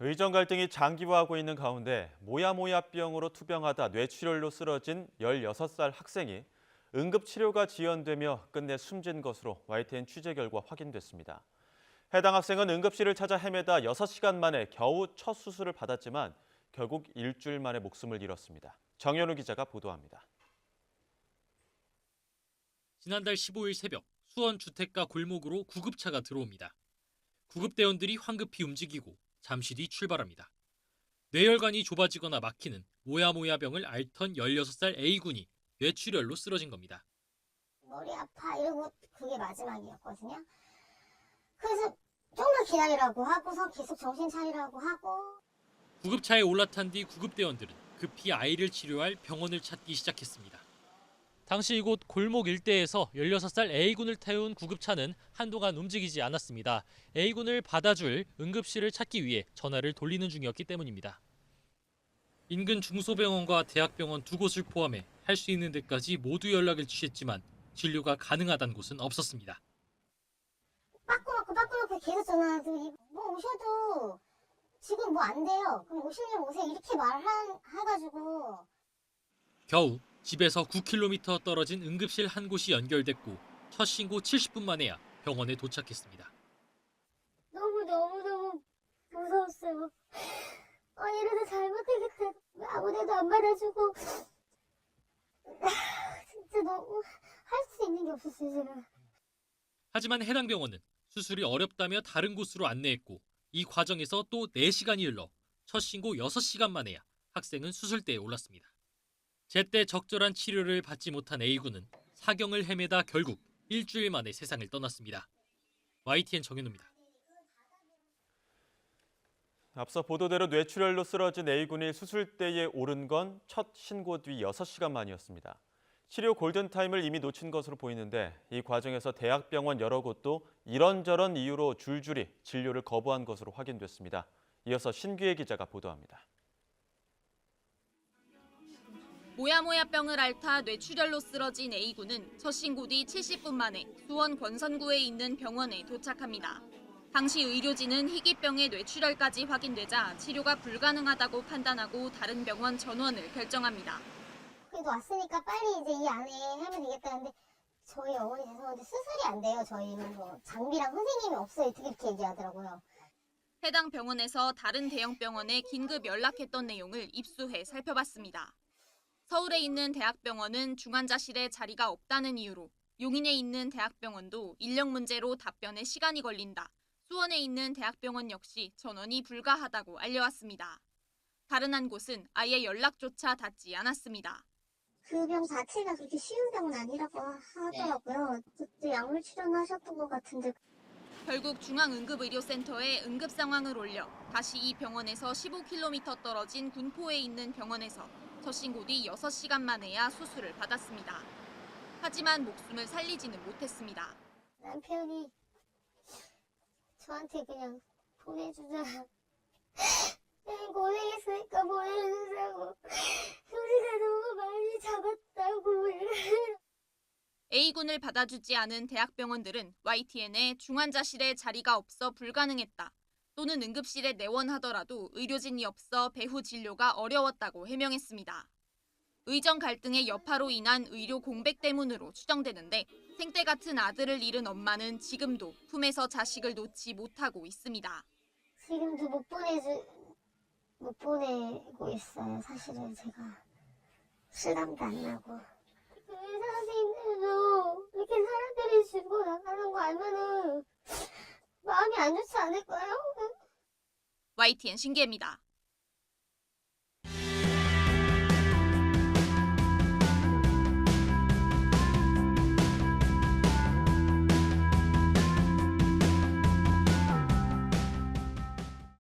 의정 갈등이 장기화하고 있는 가운데 모야모야병으로 투병하다 뇌출혈로 쓰러진 16살 학생이 응급치료가 지연되며 끝내 숨진 것으로 YTN 취재 결과 확인됐습니다. 해당 학생은 응급실을 찾아 헤매다 6시간 만에 겨우 첫 수술을 받았지만 결국 일주일 만에 목숨을 잃었습니다. 정현우 기자가 보도합니다. 지난달 15일 새벽 수원 주택가 골목으로 구급차가 들어옵니다. 구급대원들이 황급히 움직이고 잠시 뒤 출발합니다. 뇌혈관이 좁아지거나 막히는 모야모야병을 앓던 16살 A군이 뇌출혈로 쓰러진 겁니다. 머리 아파 이러고 그게 마지막이었거든요. 그래서 좀만 기다리라고 하고서 계속 정신 차리라고 하고. 구급차에 올라탄 뒤 구급대원들은 급히 아이를 치료할 병원을 찾기 시작했습니다. 당시 이곳 골목 일대에서 16살 A군을 태운 구급차는 한동안 움직이지 않았습니다. A군을 받아줄 응급실을 찾기 위해 전화를 돌리는 중이었기 때문입니다. 인근 중소병원과 대학병원 두 곳을 포함해 할 수 있는 데까지 모두 연락을 취했지만 진료가 가능하다는 곳은 없었습니다. 빠꾸놓고 계속 전화하더니 뭐 오셔도 지금 뭐 안 돼요. 그럼 오시면 오세요. 이렇게 말해가지고. 겨우 집에서 9km 떨어진 응급실 한 곳이 연결됐고 첫 신고 70분 만에야 병원에 도착했습니다. 너무 무서웠어요. 이러다 잘못되겠다. 아무데도 안 받아주고. 진짜 너무 할 수 있는 게 없었어요, 제가. 하지만 해당 병원은 수술이 어렵다며 다른 곳으로 안내했고 이 과정에서 또 4시간이 흘러 첫 신고 6시간 만에야 학생은 수술대에 올랐습니다. 제때 적절한 치료를 받지 못한 A군은 사경을 헤매다 결국 일주일 만에 세상을 떠났습니다. YTN 정현우입니다. 앞서 보도대로 뇌출혈로 쓰러진 A군이 수술대에 오른 건 첫 신고 뒤 6시간 만이었습니다. 치료 골든타임을 이미 놓친 것으로 보이는데 이 과정에서 대학병원 여러 곳도 이런저런 이유로 줄줄이 진료를 거부한 것으로 확인됐습니다. 이어서 신규혜 기자가 보도합니다. 모야모야병을 앓다 뇌출혈로 쓰러진 A군은 첫 신고 뒤 70분 만에 수원 권선구에 있는 병원에 도착합니다. 당시 의료진은 희귀병의 뇌출혈까지 확인되자 치료가 불가능하다고 판단하고 다른 병원 전원을 결정합니다. 그래도 왔으니까 빨리 이제 이 안에 하면 되겠다는데 저희 어머니 죄송한데 수술이 안 돼요. 저희는 뭐 장비랑 선생님이 없어요. 이렇게 얘기하더라고요. 해당 병원에서 다른 대형 병원에 긴급 연락했던 내용을 입수해 살펴봤습니다. 서울에 있는 대학병원은 중환자실에 자리가 없다는 이유로, 용인에 있는 대학병원도 인력 문제로 답변에 시간이 걸린다. 수원에 있는 대학병원 역시 전원이 불가하다고 알려왔습니다. 다른 한 곳은 아예 연락조차 닿지 않았습니다. 그 병 자체가 그렇게 쉬운 병은 아니라고 하더라고요. 그때 약물 치료하셨던 것 같은데. 결국 중앙응급의료센터에 응급 상황을 올려 다시 이 병원에서 15km 떨어진 군포에 있는 병원에서 첫 신고 뒤 6시간 만에야 수술을 받았습니다. 하지만 목숨을 살리지는 못했습니다. 남편이 저한테 그냥 보내주자. 고생했으니까 보내주자고. 우리가 너무 많이 잡았다고. A군을 받아주지 않은 대학병원들은 YTN에 중환자실에 자리가 없어 불가능했다. 또는 응급실에 내원하더라도 의료진이 없어 배후 진료가 어려웠다고 해명했습니다. 의정 갈등의 여파로 인한 의료 공백 때문으로 추정되는데 생때 같은 아들을 잃은 엄마는 지금도 품에서 자식을 놓지 못하고 있습니다. 지금도 못 보내고 있어요. 사실은 제가 실감도 안 나고. 그 의사 선생님들도 이렇게 사람들이 죽고 나가는 거 알면은 마음이 안 좋지 않을까요? YTN 신기혜입니다.